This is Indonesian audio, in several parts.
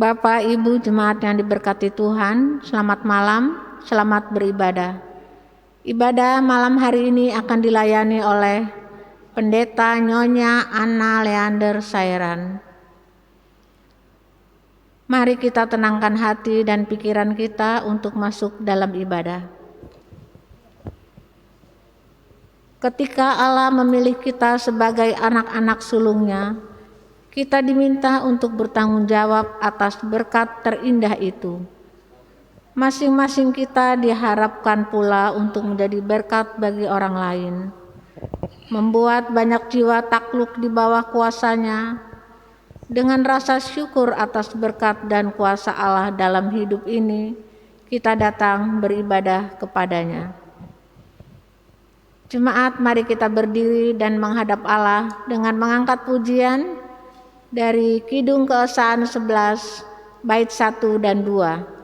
Bapak, Ibu, jemaat yang diberkati Tuhan, selamat malam, selamat beribadah. Ibadah malam hari ini akan dilayani oleh Pendeta Nyonya Anna Leander Sairan. Mari kita tenangkan hati dan pikiran kita untuk masuk dalam ibadah. Ketika Allah memilih kita sebagai anak-anak sulungnya, kita diminta untuk bertanggung jawab atas berkat terindah itu. Masing-masing kita diharapkan pula untuk menjadi berkat bagi orang lain, membuat banyak jiwa takluk di bawah kuasanya. Dengan rasa syukur atas berkat dan kuasa Allah dalam hidup ini, kita datang beribadah kepadanya. Jemaat, mari kita berdiri dan menghadap Allah dengan mengangkat pujian dari Kidung Keesaan 11 bait 1 dan 2.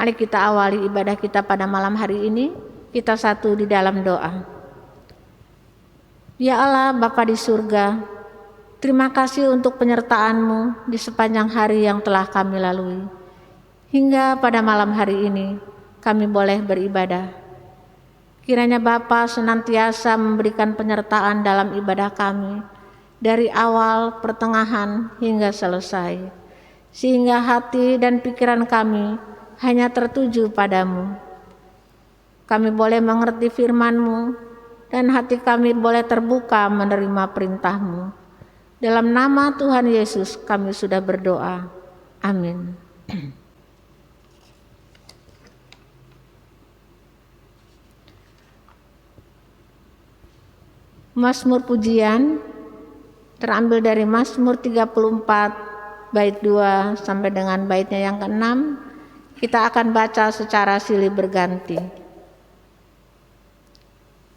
Mari kita awali ibadah kita pada malam hari ini, kita satu di dalam doa. Ya Allah, Bapa di surga, terima kasih untuk penyertaan-Mu di sepanjang hari yang telah kami lalui. Hingga pada malam hari ini, kami boleh beribadah. Kiranya Bapa senantiasa memberikan penyertaan dalam ibadah kami, dari awal, pertengahan, hingga selesai. Sehingga hati dan pikiran kami hanya tertuju padamu. Kami boleh mengerti firman-Mu dan hati kami boleh terbuka menerima perintah-Mu. Dalam nama Tuhan Yesus kami sudah berdoa. Amin. Mazmur pujian terambil dari Mazmur 34 bait 2 sampai dengan baitnya yang ke-6. Kita akan baca secara silih berganti.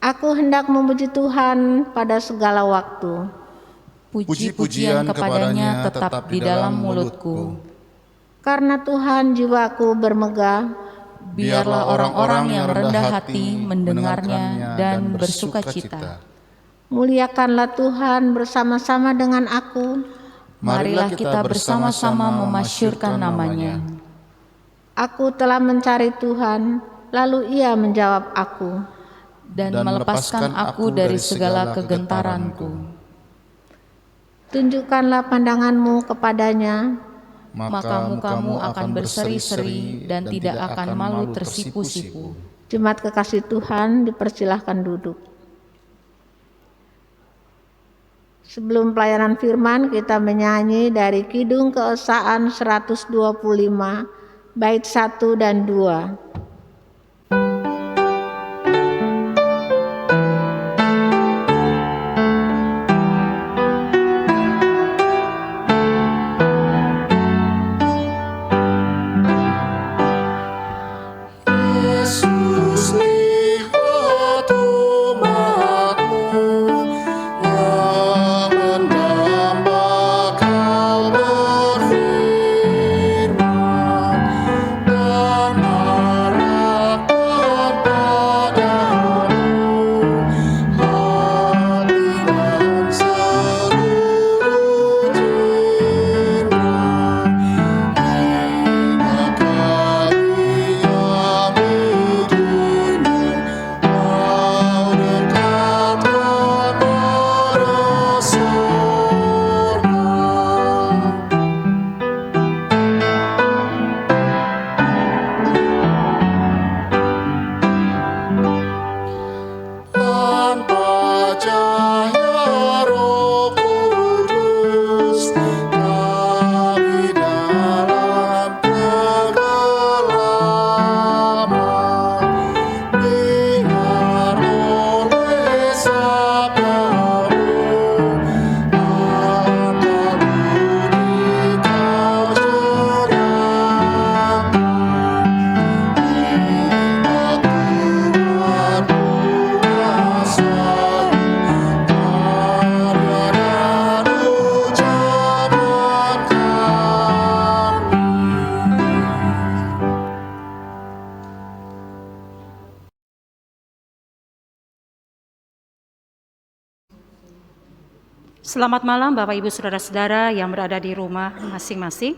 Aku hendak memuji Tuhan pada segala waktu. Puji-pujian kepadanya tetap di dalam mulutku. Karena Tuhan jiwaku bermegah. Biarlah orang-orang yang rendah hati mendengarnya dan bersukacita. Muliakanlah Tuhan bersama-sama dengan aku. Marilah kita bersama-sama memasyurkan namanya. Aku telah mencari Tuhan, lalu Ia menjawab aku, dan melepaskan aku dari segala kegentaranku. Tunjukkanlah pandangan-Mu kepadanya, maka mukamu akan berseri-seri dan tidak akan malu tersipu-sipu. Jemaat kekasih Tuhan, dipersilahkan duduk. Sebelum pelayanan firman, kita menyanyi dari Kidung Keesaan 125 bait 1 dan 2. Selamat malam Bapak Ibu Saudara-saudara yang berada di rumah masing-masing.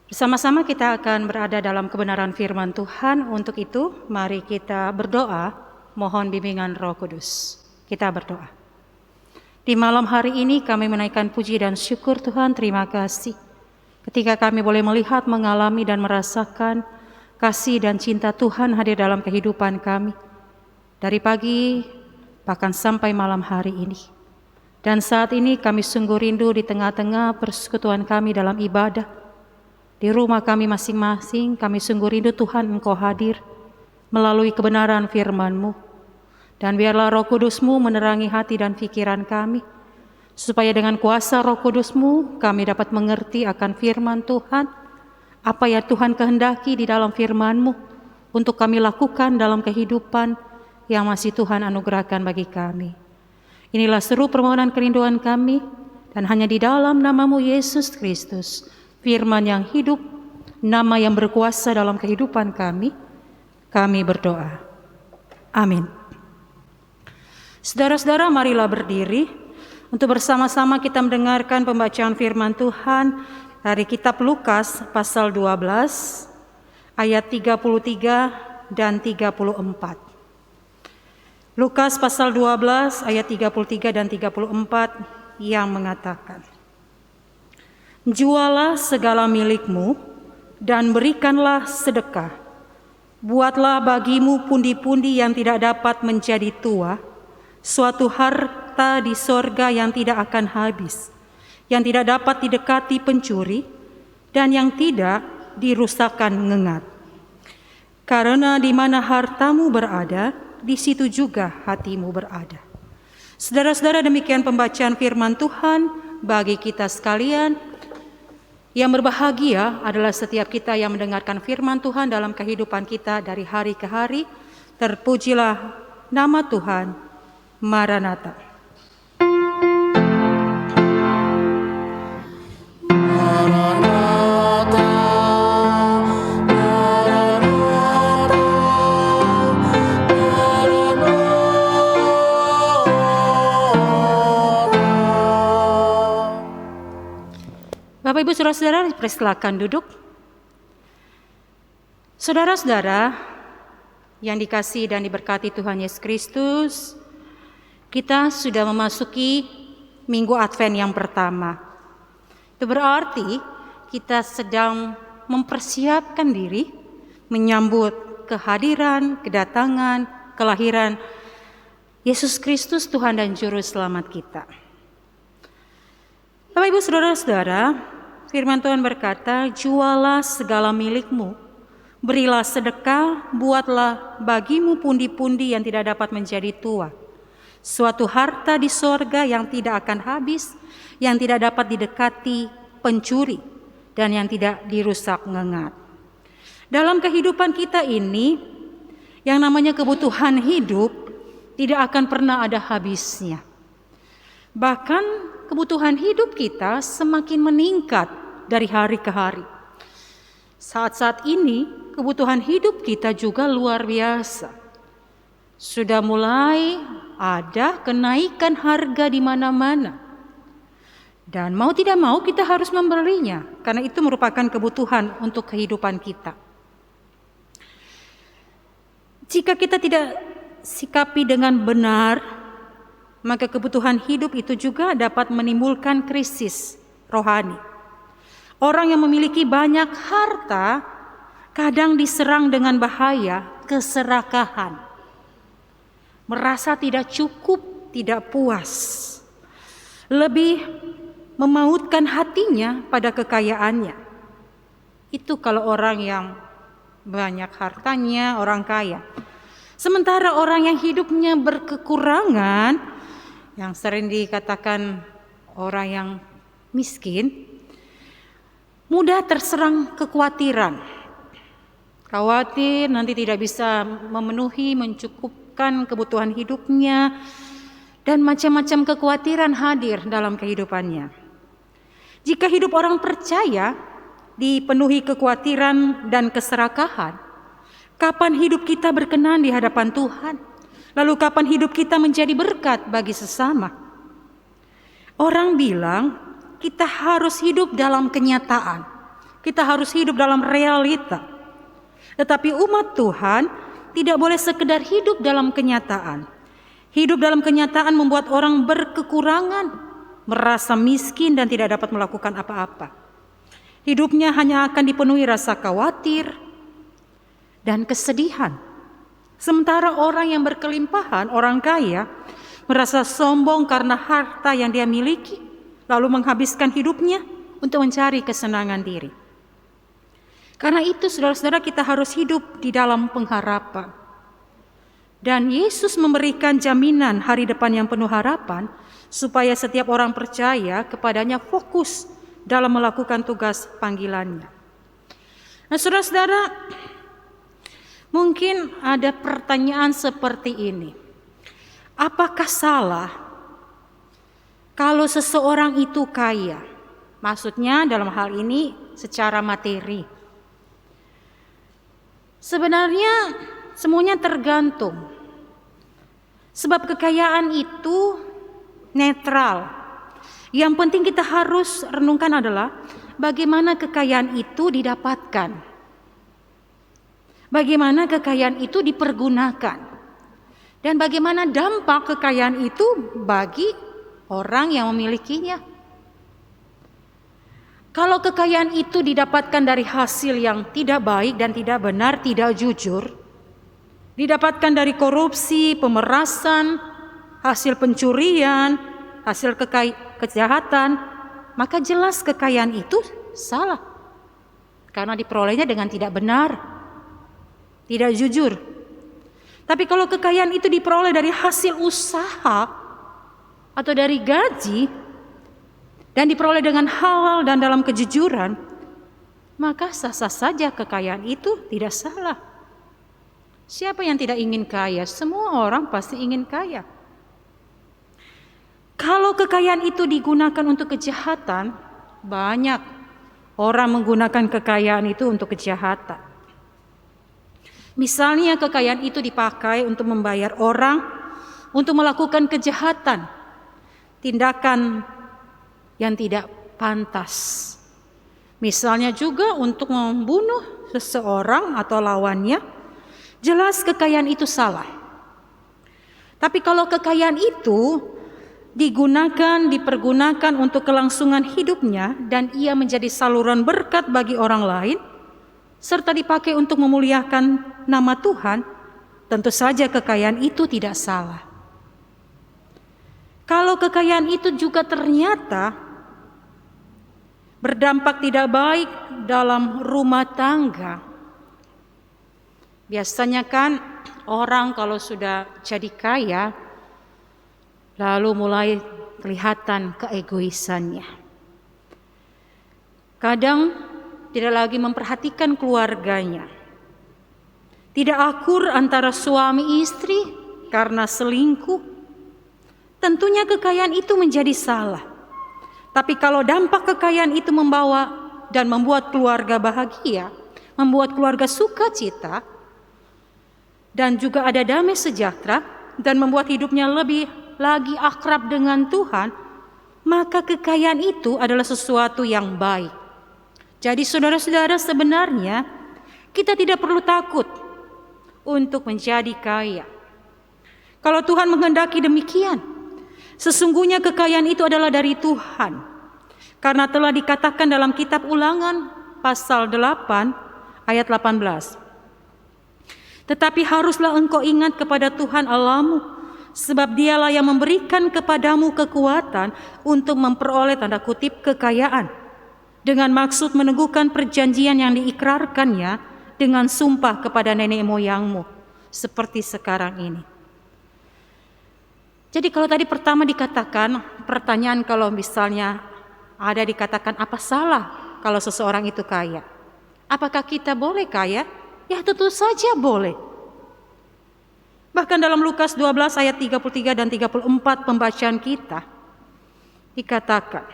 Bersama-sama kita akan berada dalam kebenaran firman Tuhan. Untuk itu mari kita berdoa, mohon bimbingan Roh Kudus. Kita berdoa. Di malam hari ini kami menaikkan puji dan syukur Tuhan, terima kasih. Ketika kami boleh melihat, mengalami dan merasakan kasih dan cinta Tuhan hadir dalam kehidupan kami. Dari pagi bahkan sampai malam hari ini. Dan saat ini kami sungguh rindu di tengah-tengah persekutuan kami dalam ibadah. Di rumah kami masing-masing, kami sungguh rindu Tuhan Engkau hadir melalui kebenaran firman-Mu. Dan biarlah Roh Kudus-Mu menerangi hati dan pikiran kami, supaya dengan kuasa Roh Kudus-Mu kami dapat mengerti akan firman Tuhan, apa yang Tuhan kehendaki di dalam firman-Mu, untuk kami lakukan dalam kehidupan yang masih Tuhan anugerahkan bagi kami. Inilah seru permohonan kerinduan kami, dan hanya di dalam nama-Mu Yesus Kristus, firman yang hidup, nama yang berkuasa dalam kehidupan kami berdoa. Amin. Saudara-saudara, marilah berdiri untuk bersama-sama kita mendengarkan pembacaan firman Tuhan dari kitab Lukas pasal 12 ayat 33 dan 34. Lukas pasal 12 ayat 33 dan 34 yang mengatakan, "Jualah segala milikmu dan berikanlah sedekah. Buatlah bagimu pundi-pundi yang tidak dapat menjadi tua, suatu harta di sorga yang tidak akan habis, yang tidak dapat didekati pencuri, dan yang tidak dirusakkan ngengat. Karena di mana hartamu berada, di situ juga hatimu berada." Saudara-saudara, demikian pembacaan firman Tuhan bagi kita sekalian. Yang berbahagia adalah setiap kita yang mendengarkan firman Tuhan dalam kehidupan kita dari hari ke hari. Terpujilah nama Tuhan. Maranatha. Bapak Ibu Saudara-saudara, persilakan duduk. Saudara-saudara yang dikasihi dan diberkati Tuhan Yesus Kristus, kita sudah memasuki Minggu Advent yang pertama. Itu berarti kita sedang mempersiapkan diri menyambut kehadiran, kedatangan, kelahiran Yesus Kristus, Tuhan dan Juru Selamat kita. Bapak Ibu Saudara-saudara, firman Tuhan berkata, "Jualah segala milikmu, berilah sedekah, buatlah bagimu pundi-pundi yang tidak dapat menjadi tua, suatu harta di sorga yang tidak akan habis, yang tidak dapat didekati pencuri, dan yang tidak dirusak ngengat." Dalam kehidupan kita ini, yang namanya kebutuhan hidup tidak akan pernah ada habisnya. Bahkan kebutuhan hidup kita semakin meningkat dari hari ke hari. Saat-saat ini kebutuhan hidup kita juga luar biasa. Sudah mulai ada kenaikan harga di mana-mana. Dan mau tidak mau kita harus membelinya, karena itu merupakan kebutuhan untuk kehidupan kita. Jika kita tidak sikapi dengan benar, maka kebutuhan hidup itu juga dapat menimbulkan krisis rohani. Orang yang memiliki banyak harta kadang diserang dengan bahaya keserakahan. Merasa tidak cukup, tidak puas. Lebih memautkan hatinya pada kekayaannya. Itu kalau orang yang banyak hartanya, orang kaya. Sementara orang yang hidupnya berkekurangan, yang sering dikatakan orang yang miskin, mudah terserang kekhawatiran. Khawatir nanti tidak bisa memenuhi, mencukupkan kebutuhan hidupnya, dan macam-macam kekhawatiran hadir dalam kehidupannya. Jika hidup orang percaya dipenuhi kekhawatiran dan keserakahan, kapan hidup kita berkenan di hadapan Tuhan? Lalu kapan hidup kita menjadi berkat bagi sesama? Orang bilang kita harus hidup dalam kenyataan. Kita harus hidup dalam realita. Tetapi umat Tuhan tidak boleh sekedar hidup dalam kenyataan. Hidup dalam kenyataan membuat orang berkekurangan, merasa miskin dan tidak dapat melakukan apa-apa. Hidupnya hanya akan dipenuhi rasa khawatir dan kesedihan. Sementara orang yang berkelimpahan, orang kaya, merasa sombong karena harta yang dia miliki, lalu menghabiskan hidupnya untuk mencari kesenangan diri. Karena itu saudara-saudara, kita harus hidup di dalam pengharapan. Dan Yesus memberikan jaminan hari depan yang penuh harapan, supaya setiap orang percaya kepadanya fokus dalam melakukan tugas panggilannya. Nah saudara-saudara, mungkin ada pertanyaan seperti ini. Apakah salah kalau seseorang itu kaya? Maksudnya dalam hal ini secara materi. Sebenarnya semuanya tergantung. Sebab kekayaan itu netral. Yang penting kita harus renungkan adalah bagaimana kekayaan itu didapatkan. Bagaimana kekayaan itu dipergunakan. Dan bagaimana dampak kekayaan itu bagi orang yang memilikinya. Kalau kekayaan itu didapatkan dari hasil yang tidak baik dan tidak benar, tidak jujur, didapatkan dari korupsi, pemerasan, hasil pencurian, hasil kejahatan, maka jelas kekayaan itu salah. Karena diperolehnya dengan tidak benar, tidak jujur. Tapi kalau kekayaan itu diperoleh dari hasil usaha atau dari gaji dan diperoleh dengan halal dan dalam kejujuran, maka sah-sah saja kekayaan itu tidak salah. Siapa yang tidak ingin kaya? Semua orang pasti ingin kaya. Kalau kekayaan itu digunakan untuk kejahatan, banyak orang menggunakan kekayaan itu untuk kejahatan. Misalnya kekayaan itu dipakai untuk membayar orang untuk melakukan kejahatan, tindakan yang tidak pantas. Misalnya juga untuk membunuh seseorang atau lawannya, jelas kekayaan itu salah. Tapi kalau kekayaan itu dipergunakan untuk kelangsungan hidupnya dan ia menjadi saluran berkat bagi orang lain, serta dipakai untuk memuliakan nama Tuhan, tentu saja kekayaan itu tidak salah. Kalau kekayaan itu juga ternyata berdampak tidak baik dalam rumah tangga, biasanya kan orang kalau sudah jadi kaya, lalu mulai kelihatan keegoisannya. Kadang tidak lagi memperhatikan keluarganya. Tidak akur antara suami istri karena selingkuh. Tentunya kekayaan itu menjadi salah. Tapi kalau dampak kekayaan itu membawa dan membuat keluarga bahagia, membuat keluarga sukacita, dan juga ada damai sejahtera, dan membuat hidupnya lebih lagi akrab dengan Tuhan, maka kekayaan itu adalah sesuatu yang baik. Jadi saudara-saudara, sebenarnya kita tidak perlu takut untuk menjadi kaya. Kalau Tuhan menghendaki demikian, sesungguhnya kekayaan itu adalah dari Tuhan. Karena telah dikatakan dalam kitab Ulangan pasal 8 ayat 18. Tetapi haruslah engkau ingat kepada Tuhan Allahmu, sebab dialah yang memberikan kepadamu kekuatan untuk memperoleh tanda kutip kekayaan, dengan maksud meneguhkan perjanjian yang diikrarkannya dengan sumpah kepada nenek moyangmu, seperti sekarang ini. Jadi kalau tadi pertama dikatakan, pertanyaan kalau misalnya ada dikatakan apa salah kalau seseorang itu kaya? Apakah kita boleh kaya? Ya tentu saja boleh. Bahkan dalam Lukas 12 ayat 33 dan 34 pembacaan kita dikatakan,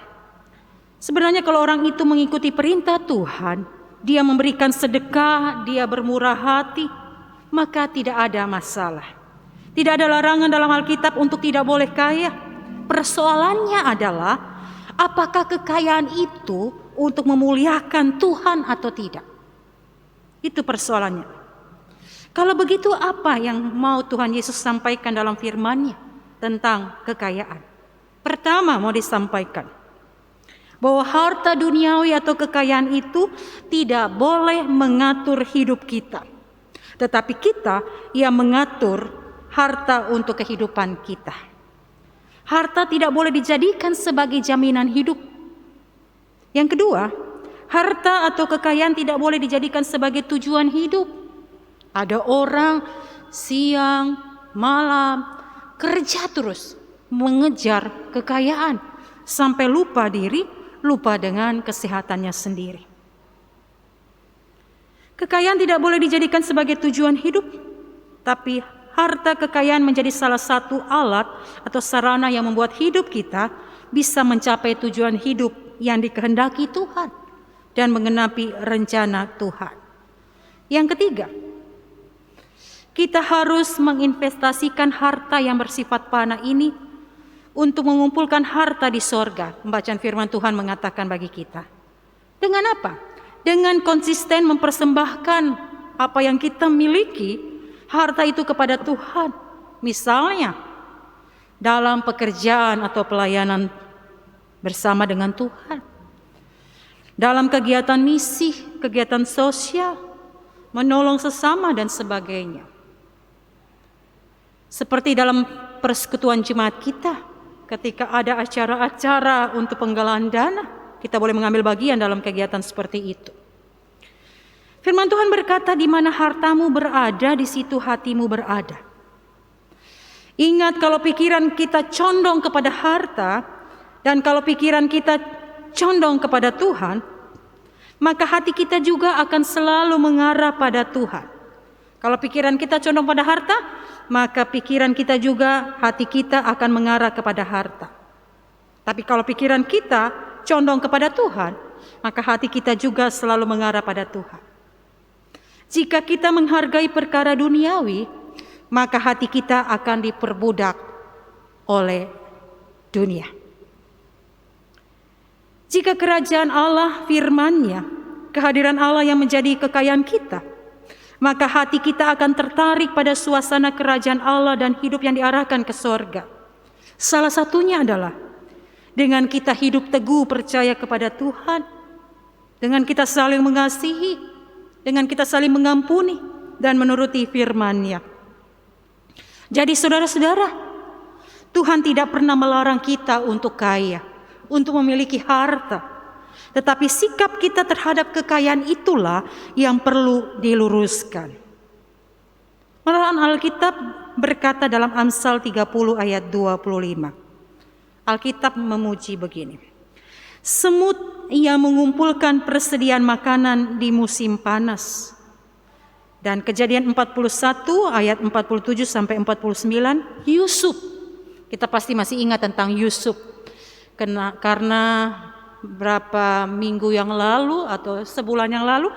sebenarnya kalau orang itu mengikuti perintah Tuhan, dia memberikan sedekah, dia bermurah hati, maka tidak ada masalah. Tidak ada larangan dalam Alkitab untuk tidak boleh kaya. Persoalannya adalah apakah kekayaan itu untuk memuliakan Tuhan atau tidak? Itu persoalannya. Kalau begitu apa yang mau Tuhan Yesus sampaikan dalam firman-Nya tentang kekayaan? Pertama mau disampaikan bahwa harta duniawi atau kekayaan itu tidak boleh mengatur hidup kita. Tetapi kita yang mengatur harta untuk kehidupan kita. Harta tidak boleh dijadikan sebagai jaminan hidup. Yang kedua, harta atau kekayaan tidak boleh dijadikan sebagai tujuan hidup. Ada orang siang, malam, kerja terus, mengejar kekayaan. Sampai lupa diri, lupa dengan kesehatannya sendiri. Kekayaan tidak boleh dijadikan sebagai tujuan hidup. Tapi harta kekayaan menjadi salah satu alat atau sarana yang membuat hidup kita bisa mencapai tujuan hidup yang dikehendaki Tuhan dan menggenapi rencana Tuhan. Yang ketiga, kita harus menginvestasikan harta yang bersifat panah ini untuk mengumpulkan harta di sorga. Pembacaan firman Tuhan mengatakan bagi kita. Dengan apa? Dengan konsisten mempersembahkan apa yang kita miliki, harta itu kepada Tuhan. Misalnya dalam pekerjaan atau pelayanan bersama dengan Tuhan. Dalam kegiatan misi, kegiatan sosial, menolong sesama dan sebagainya. Seperti dalam persekutuan jemaat kita, ketika ada acara-acara untuk penggalangan dana, kita boleh mengambil bagian dalam kegiatan seperti itu. Firman Tuhan berkata, di mana hartamu berada, di situ hatimu berada. Ingat, kalau pikiran kita condong kepada harta, dan kalau pikiran kita condong kepada Tuhan, maka hati kita juga akan selalu mengarah pada Tuhan. Kalau pikiran kita condong pada harta, maka pikiran kita juga, hati kita akan mengarah kepada harta. Tapi kalau pikiran kita condong kepada Tuhan, maka hati kita juga selalu mengarah pada Tuhan. Jika kita menghargai perkara duniawi, maka hati kita akan diperbudak oleh dunia. Jika kerajaan Allah, firman-Nya, kehadiran Allah yang menjadi kekayaan kita, maka hati kita akan tertarik pada suasana kerajaan Allah dan hidup yang diarahkan ke sorga. Salah satunya adalah dengan kita hidup teguh percaya kepada Tuhan, dengan kita saling mengasihi, dengan kita saling mengampuni dan menuruti firman-Nya. Jadi saudara-saudara, Tuhan tidak pernah melarang kita untuk kaya, untuk memiliki harta. Tetapi sikap kita terhadap kekayaan itulah yang perlu diluruskan. Malahan Alkitab berkata dalam Amsal 30 ayat 25. Alkitab memuji begini. Semut yang mengumpulkan persediaan makanan di musim panas. Dan Kejadian 41 ayat 47 sampai 49, Yusuf. Kita pasti masih ingat tentang Yusuf. Karena berapa minggu yang lalu atau sebulan yang lalu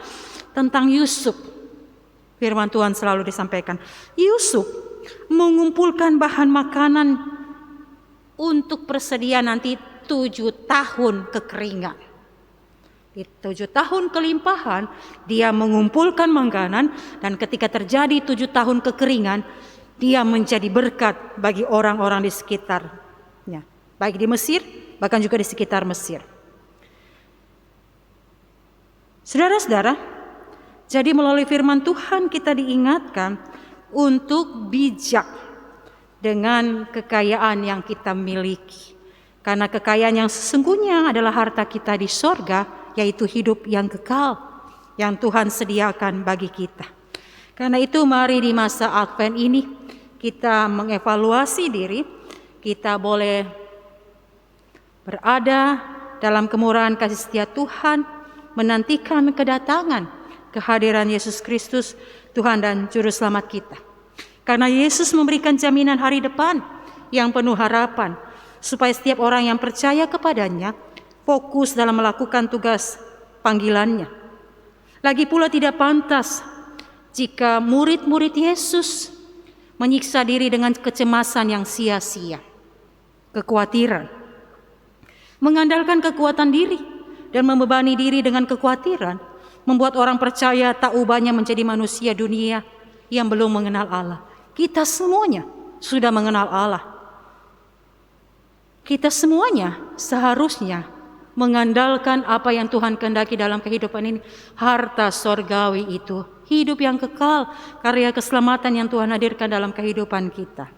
tentang Yusuf, firman Tuhan selalu disampaikan. Yusuf mengumpulkan bahan makanan untuk persediaan nanti 7 tahun kekeringan. Di 7 tahun kelimpahan dia mengumpulkan makanan, dan ketika terjadi 7 tahun kekeringan, dia menjadi berkat bagi orang-orang di sekitarnya, baik di Mesir bahkan juga di sekitar Mesir. Saudara-saudara, jadi melalui firman Tuhan kita diingatkan untuk bijak dengan kekayaan yang kita miliki. Karena kekayaan yang sesungguhnya adalah harta kita di sorga, yaitu hidup yang kekal yang Tuhan sediakan bagi kita. Karena itu mari di masa Advent ini kita mengevaluasi diri, kita boleh berada dalam kemurahan kasih setia Tuhan, menantikan kedatangan kehadiran Yesus Kristus, Tuhan dan Juru Selamat kita. Karena Yesus memberikan jaminan hari depan yang penuh harapan, supaya setiap orang yang percaya kepadanya fokus dalam melakukan tugas panggilannya. Lagi pula tidak pantas jika murid-murid Yesus menyiksa diri dengan kecemasan yang sia-sia. kekhawatiran. Mengandalkan kekuatan diri dan membebani diri dengan kekhawatiran membuat orang percaya tak ubahnya menjadi manusia dunia yang belum mengenal Allah. Kita semuanya sudah mengenal Allah. Kita semuanya seharusnya mengandalkan apa yang Tuhan kehendaki dalam kehidupan ini. Harta sorgawi itu, hidup yang kekal, karya keselamatan yang Tuhan hadirkan dalam kehidupan kita.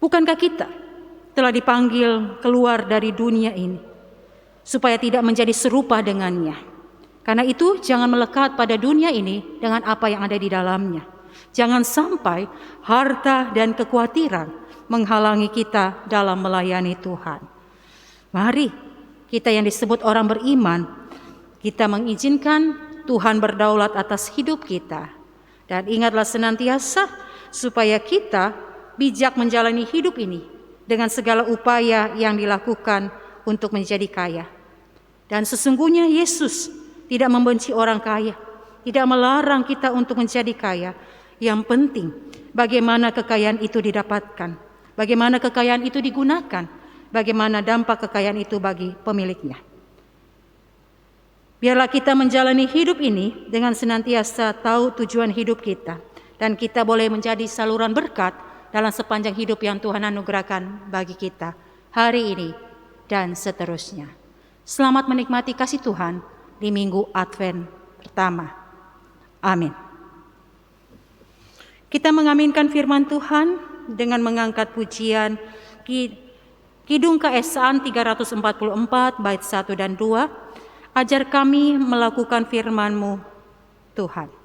Bukankah kita telah dipanggil keluar dari dunia ini supaya tidak menjadi serupa dengannya? Karena itu jangan melekat pada dunia ini dengan apa yang ada di dalamnya. Jangan sampai harta dan kekhawatiran menghalangi kita dalam melayani Tuhan. Mari kita yang disebut orang beriman, kita mengizinkan Tuhan berdaulat atas hidup kita. Dan ingatlah senantiasa supaya kita bijak menjalani hidup ini dengan segala upaya yang dilakukan untuk menjadi kaya. Dan sesungguhnya Yesus tidak membenci orang kaya, tidak melarang kita untuk menjadi kaya. Yang penting bagaimana kekayaan itu didapatkan, bagaimana kekayaan itu digunakan, bagaimana dampak kekayaan itu bagi pemiliknya. Biarlah kita menjalani hidup ini dengan senantiasa tahu tujuan hidup kita, dan kita boleh menjadi saluran berkat dalam sepanjang hidup yang Tuhan anugerahkan bagi kita hari ini dan seterusnya. Selamat menikmati kasih Tuhan di Minggu Advent pertama. Amin. Kita mengaminkan firman Tuhan dengan mengangkat pujian Kidung Keesaan 344 bait 1 dan 2. Ajar kami melakukan firman-Mu, Tuhan.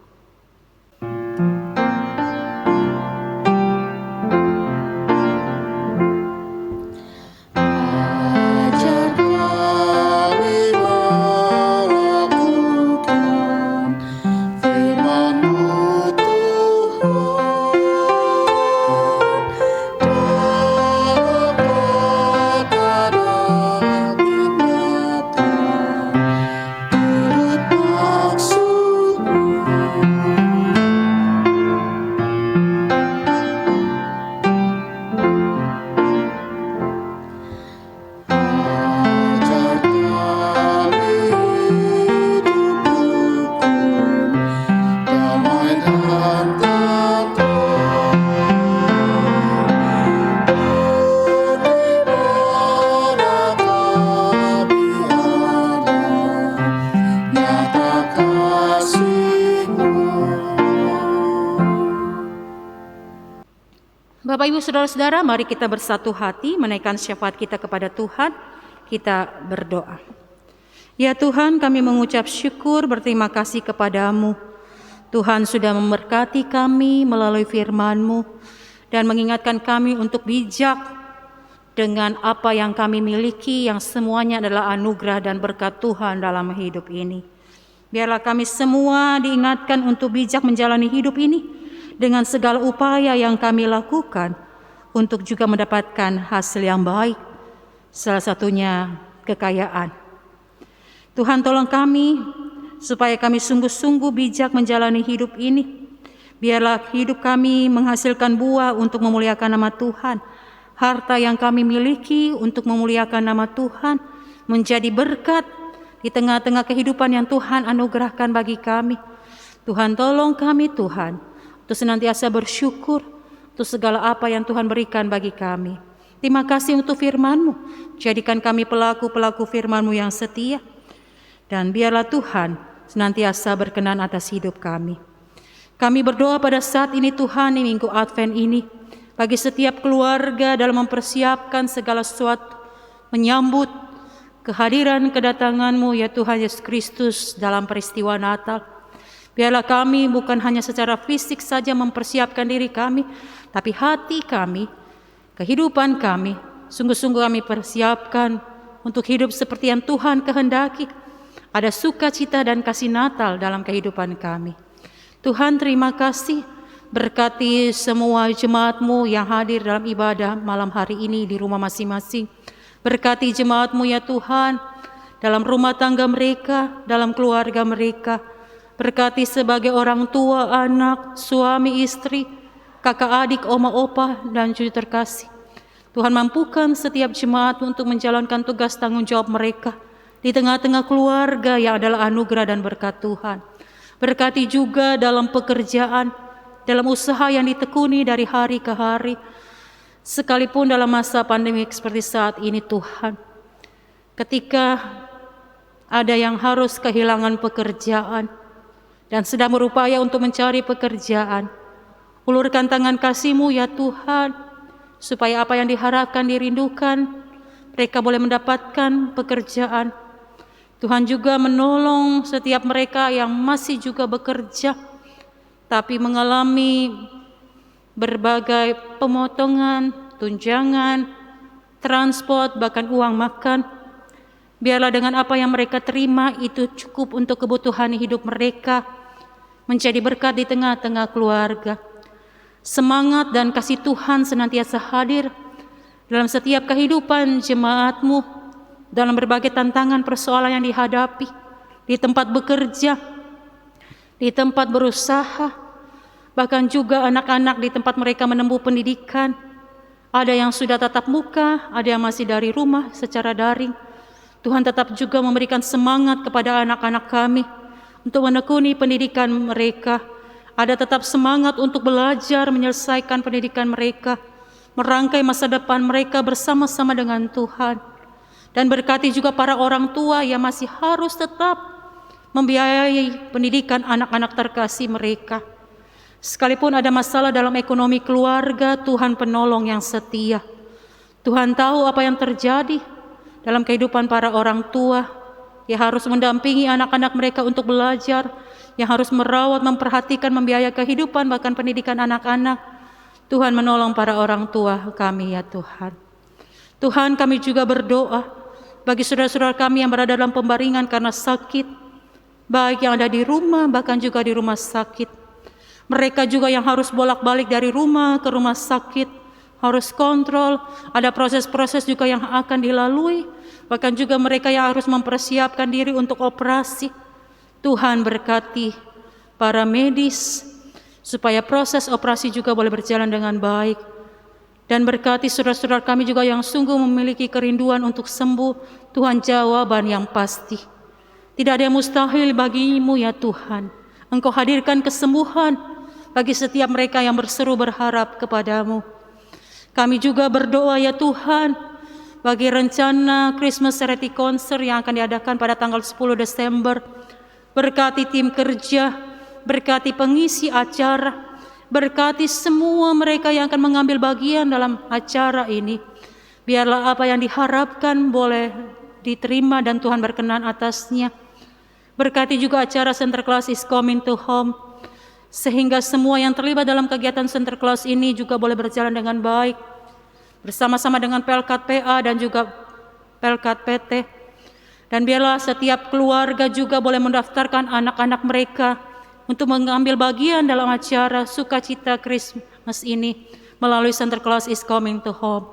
Bapak, Ibu, Saudara-saudara, mari kita bersatu hati menaikkan syafaat kita kepada Tuhan. Kita berdoa. Ya Tuhan, kami mengucap syukur berterima kasih kepadamu. Tuhan sudah memberkati kami melalui firman-Mu dan mengingatkan kami untuk bijak dengan apa yang kami miliki, yang semuanya adalah anugerah dan berkat Tuhan dalam hidup ini. Biarlah kami semua diingatkan untuk bijak menjalani hidup ini dengan segala upaya yang kami lakukan untuk juga mendapatkan hasil yang baik, salah satunya kekayaan. Tuhan, tolong kami supaya kami sungguh-sungguh bijak menjalani hidup ini. Biarlah hidup kami menghasilkan buah untuk memuliakan nama Tuhan. Harta yang kami miliki untuk memuliakan nama Tuhan menjadi berkat di tengah-tengah kehidupan yang Tuhan anugerahkan bagi kami. Tuhan, tolong kami Tuhan untuk senantiasa bersyukur untuk segala apa yang Tuhan berikan bagi kami. Terima kasih untuk firman-Mu. Jadikan kami pelaku-pelaku firman-Mu yang setia. Dan biarlah Tuhan senantiasa berkenan atas hidup kami. Kami berdoa pada saat ini Tuhan, di Minggu Advent ini, bagi setiap keluarga dalam mempersiapkan segala sesuatu, menyambut kehadiran kedatangan-Mu ya Tuhan Yesus Kristus dalam peristiwa Natal. Biarlah kami bukan hanya secara fisik saja mempersiapkan diri kami, tapi hati kami, kehidupan kami, sungguh-sungguh kami persiapkan untuk hidup seperti yang Tuhan kehendaki. Ada sukacita dan kasih Natal dalam kehidupan kami. Tuhan, terima kasih, berkati semua jemaat-Mu yang hadir dalam ibadah malam hari ini di rumah masing-masing. Berkati jemaat-Mu ya Tuhan, dalam rumah tangga mereka, dalam keluarga mereka. Berkati sebagai orang tua, anak, suami, istri, kakak, adik, oma, opa, dan cucu terkasih. Tuhan, mampukan setiap jemaat untuk menjalankan tugas tanggung jawab mereka di tengah-tengah keluarga yang adalah anugerah dan berkat Tuhan. Berkati juga dalam pekerjaan, dalam usaha yang ditekuni dari hari ke hari, sekalipun dalam masa pandemi seperti saat ini Tuhan. Ketika ada yang harus kehilangan pekerjaan dan sedang berupaya untuk mencari pekerjaan, ulurkan tangan kasih-Mu ya Tuhan, supaya apa yang diharapkan, dirindukan, mereka boleh mendapatkan pekerjaan. Tuhan juga menolong setiap mereka yang masih juga bekerja, tapi mengalami berbagai pemotongan, tunjangan, transport, bahkan uang makan. Biarlah dengan apa yang mereka terima itu cukup untuk kebutuhan hidup mereka, menjadi berkat di tengah-tengah keluarga. Semangat dan kasih Tuhan senantiasa hadir dalam setiap kehidupan jemaat-Mu, dalam berbagai tantangan persoalan yang dihadapi, di tempat bekerja, di tempat berusaha, bahkan juga anak-anak di tempat mereka menempuh pendidikan. Ada yang sudah tatap muka, ada yang masih dari rumah secara daring. Tuhan tetap juga memberikan semangat kepada anak-anak kami untuk menekuni pendidikan mereka. Ada tetap semangat untuk belajar menyelesaikan pendidikan mereka, merangkai masa depan mereka bersama-sama dengan Tuhan. Dan berkati juga para orang tua yang masih harus tetap membiayai pendidikan anak-anak terkasih mereka. Sekalipun ada masalah dalam ekonomi keluarga, Tuhan penolong yang setia. Tuhan tahu apa yang terjadi dalam kehidupan para orang tua yang harus mendampingi anak-anak mereka untuk belajar, yang harus merawat, memperhatikan, membiayai kehidupan bahkan pendidikan anak-anak. Tuhan menolong para orang tua kami ya Tuhan. Tuhan, kami juga berdoa bagi saudara-saudara kami yang berada dalam pembaringan karena sakit, baik yang ada di rumah bahkan juga di rumah sakit. Mereka juga yang harus bolak-balik dari rumah ke rumah sakit, harus kontrol, ada proses-proses juga yang akan dilalui, bahkan juga mereka yang harus mempersiapkan diri untuk operasi. Tuhan berkati para medis supaya proses operasi juga boleh berjalan dengan baik. Dan berkati saudara-saudara kami juga yang sungguh memiliki kerinduan untuk sembuh. Tuhan, jawaban yang pasti. Tidak ada yang mustahil bagi-Mu ya Tuhan. Engkau hadirkan kesembuhan bagi setiap mereka yang berseru berharap kepada-Mu. Kami juga berdoa ya Tuhan bagi rencana Christmas Charity Concert yang akan diadakan pada tanggal 10 Desember. Berkati tim kerja, berkati pengisi acara, berkati semua mereka yang akan mengambil bagian dalam acara ini. Biarlah apa yang diharapkan boleh diterima dan Tuhan berkenan atasnya. Berkati juga acara Center Class is Coming to Home, sehingga semua yang terlibat dalam kegiatan Center Class ini juga boleh berjalan dengan baik, bersama-sama dengan Pelkat PA dan juga Pelkat PT. Dan biarlah setiap keluarga juga boleh mendaftarkan anak-anak mereka untuk mengambil bagian dalam acara sukacita Christmas ini melalui Center Class is Coming to Home.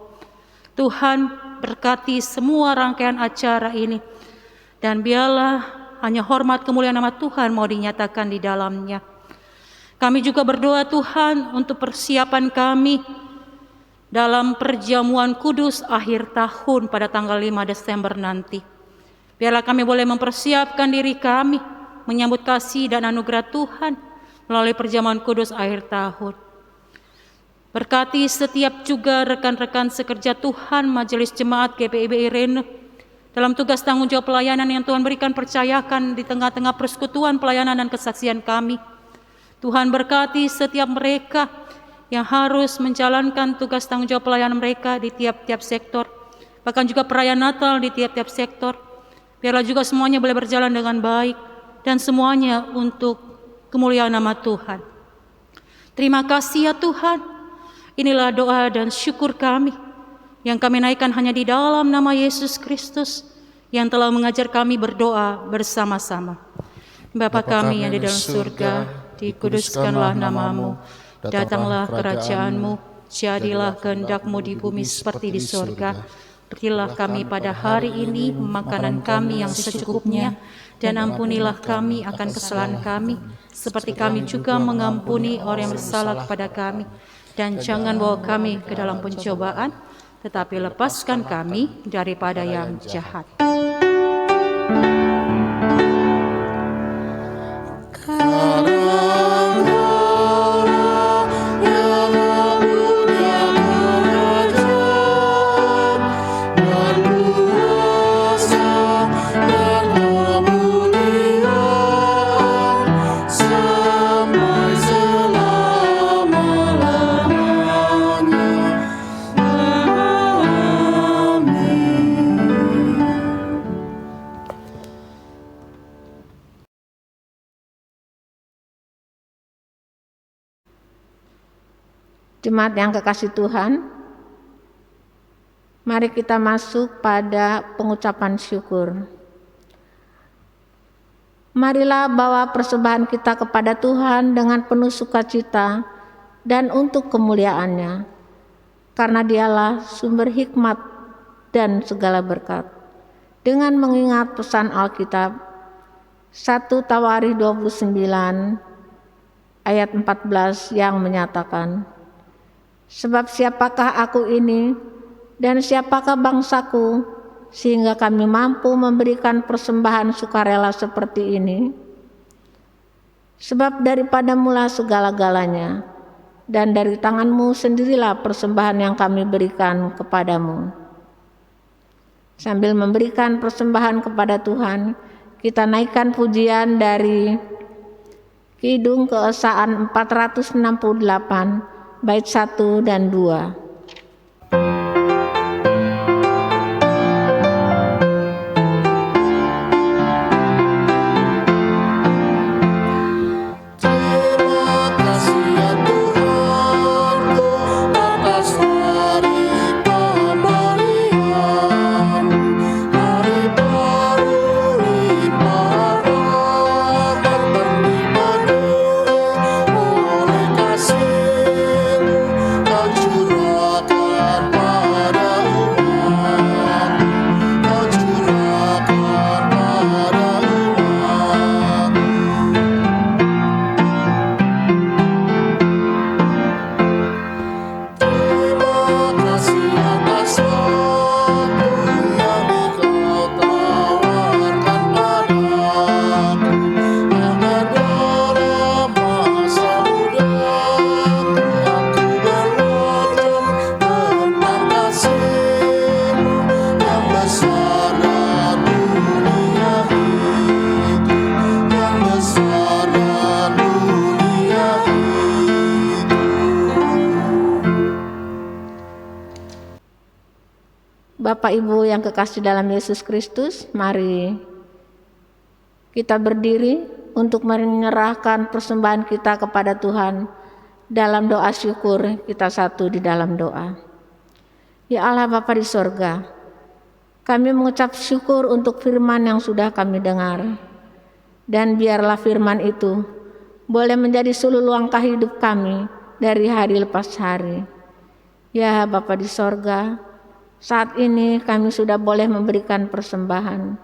Tuhan berkati semua rangkaian acara ini, dan biarlah hanya hormat kemuliaan nama Tuhan mau dinyatakan di dalamnya. Kami juga berdoa Tuhan untuk persiapan kami dalam perjamuan kudus akhir tahun pada tanggal 5 Desember nanti. Biarlah kami boleh mempersiapkan diri kami menyambut kasih dan anugerah Tuhan melalui perjamuan kudus akhir tahun. Berkati setiap juga rekan-rekan sekerja Tuhan Majelis Jemaat GPIB Irene dalam tugas tanggung jawab pelayanan yang Tuhan berikan percayakan di tengah-tengah persekutuan pelayanan dan kesaksian kami. Tuhan berkati setiap mereka yang harus menjalankan tugas tanggung jawab pelayanan mereka di tiap-tiap sektor, bahkan juga perayaan Natal di tiap-tiap sektor. Biarlah juga semuanya boleh berjalan dengan baik dan semuanya untuk kemuliaan nama Tuhan. Terima kasih ya Tuhan. Inilah doa dan syukur kami yang kami naikkan hanya di dalam nama Yesus Kristus yang telah mengajar kami berdoa bersama-sama. Bapa kami yang di dalam surga, dikuduskanlah nama-Mu, datanglah kerajaan-Mu, jadilah kehendak-Mu di bumi seperti di surga. Berilah kami pada hari ini makanan kami yang secukupnya, dan ampunilah kami akan kesalahan kami, seperti kami juga mengampuni orang yang bersalah kepada kami. Dan jangan bawa kami ke dalam pencobaan, tetapi lepaskan kami daripada yang jahat. Jemaat yang kekasih Tuhan, mari kita masuk pada pengucapan syukur. Marilah bawa persembahan kita kepada Tuhan dengan penuh sukacita dan untuk kemuliaan-Nya, karena Dialah sumber hikmat dan segala berkat. Dengan mengingat pesan Alkitab 1 Tawarikh 29 ayat 14 yang menyatakan, sebab siapakah aku ini dan siapakah bangsaku sehingga kami mampu memberikan persembahan sukarela seperti ini? Sebab daripada mula segala-galanya, dan dari tanganmu sendirilah persembahan yang kami berikan kepadamu. Sambil memberikan persembahan kepada Tuhan, kita naikkan pujian dari Kidung Keesaan 468 bait 1 dan 2. Bapak Ibu yang kekasih dalam Yesus Kristus, mari kita berdiri untuk menyerahkan persembahan kita kepada Tuhan dalam doa syukur. Kita satu di dalam doa. Ya Allah Bapa di sorga, kami mengucap syukur untuk firman yang sudah kami dengar, dan biarlah firman itu boleh menjadi seluruh langkah hidup kami dari hari lepas hari. Ya Bapa di sorga, saat ini kami sudah boleh memberikan persembahan.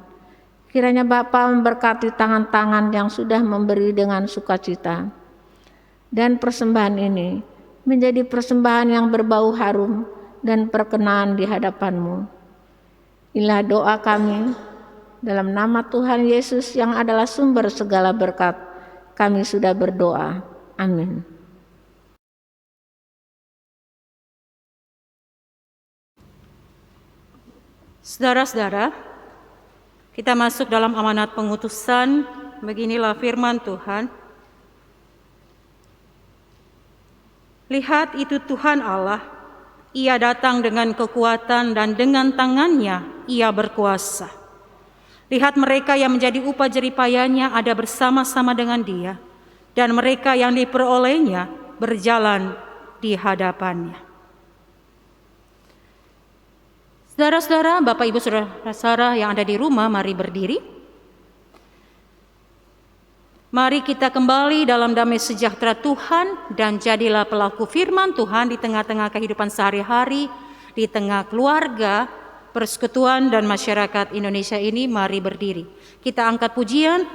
Kiranya Bapa memberkati tangan-tangan yang sudah memberi dengan sukacita. Dan persembahan ini menjadi persembahan yang berbau harum dan berkenan di hadapan-Mu. Inilah doa kami dalam nama Tuhan Yesus yang adalah sumber segala berkat. Kami sudah berdoa. Amin. Saudara-saudara, kita masuk dalam amanat pengutusan. Beginilah firman Tuhan. Lihat, itu Tuhan Allah, Ia datang dengan kekuatan dan dengan tangannya Ia berkuasa. Lihat, mereka yang menjadi upah jeripayanya ada bersama-sama dengan Dia, dan mereka yang diperolehnya berjalan di hadapannya. Saudara-saudara, Bapak Ibu Saudara-saudara yang ada di rumah, mari berdiri. Mari kita kembali dalam damai sejahtera Tuhan dan jadilah pelaku firman Tuhan di tengah-tengah kehidupan sehari-hari, di tengah keluarga, persekutuan dan masyarakat Indonesia ini. Mari berdiri. Kita angkat pujian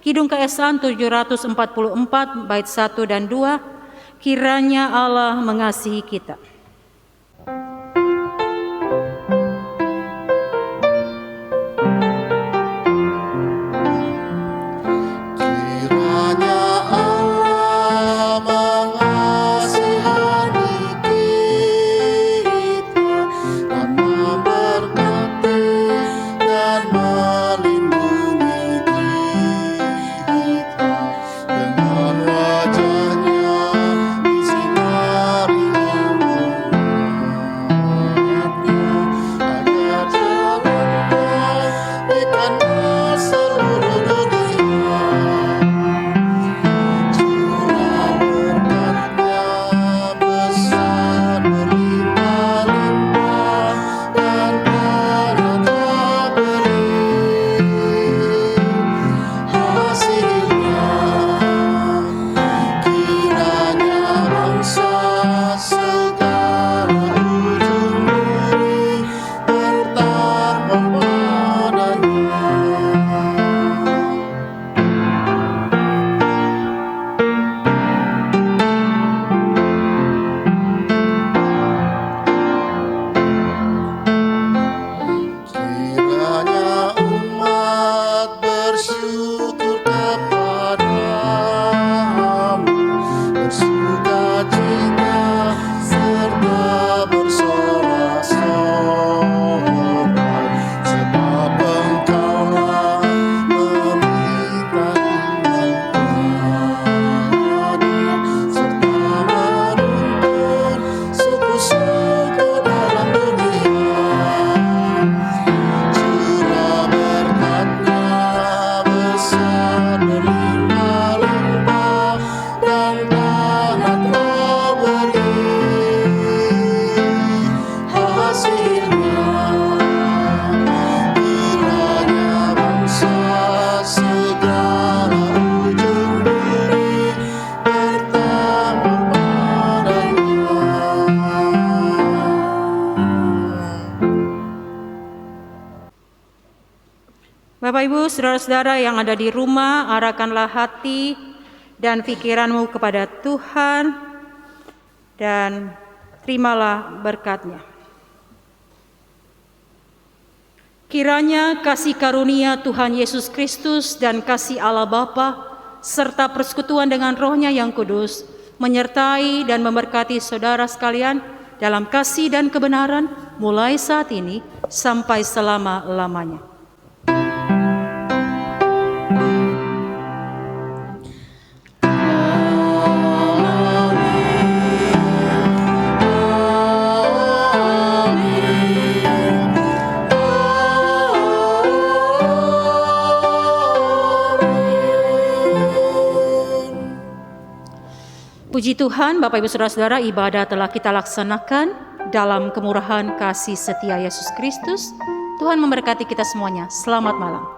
Kidung Keesaan 744 bait 1 dan 2. Kiranya Allah mengasihi kita. saudara-saudara yang ada di rumah, arahkanlah hati dan pikiranmu kepada Tuhan dan terimalah berkat-Nya. Kiranya kasih karunia Tuhan Yesus Kristus dan kasih Allah Bapa serta persekutuan dengan Roh-Nya yang kudus menyertai dan memberkati saudara sekalian dalam kasih dan kebenaran mulai saat ini sampai selama-lamanya. Puji Tuhan, Bapak Ibu Saudara-saudara, ibadah telah kita laksanakan dalam kemurahan kasih setia Yesus Kristus. Tuhan memberkati kita semuanya. Selamat malam.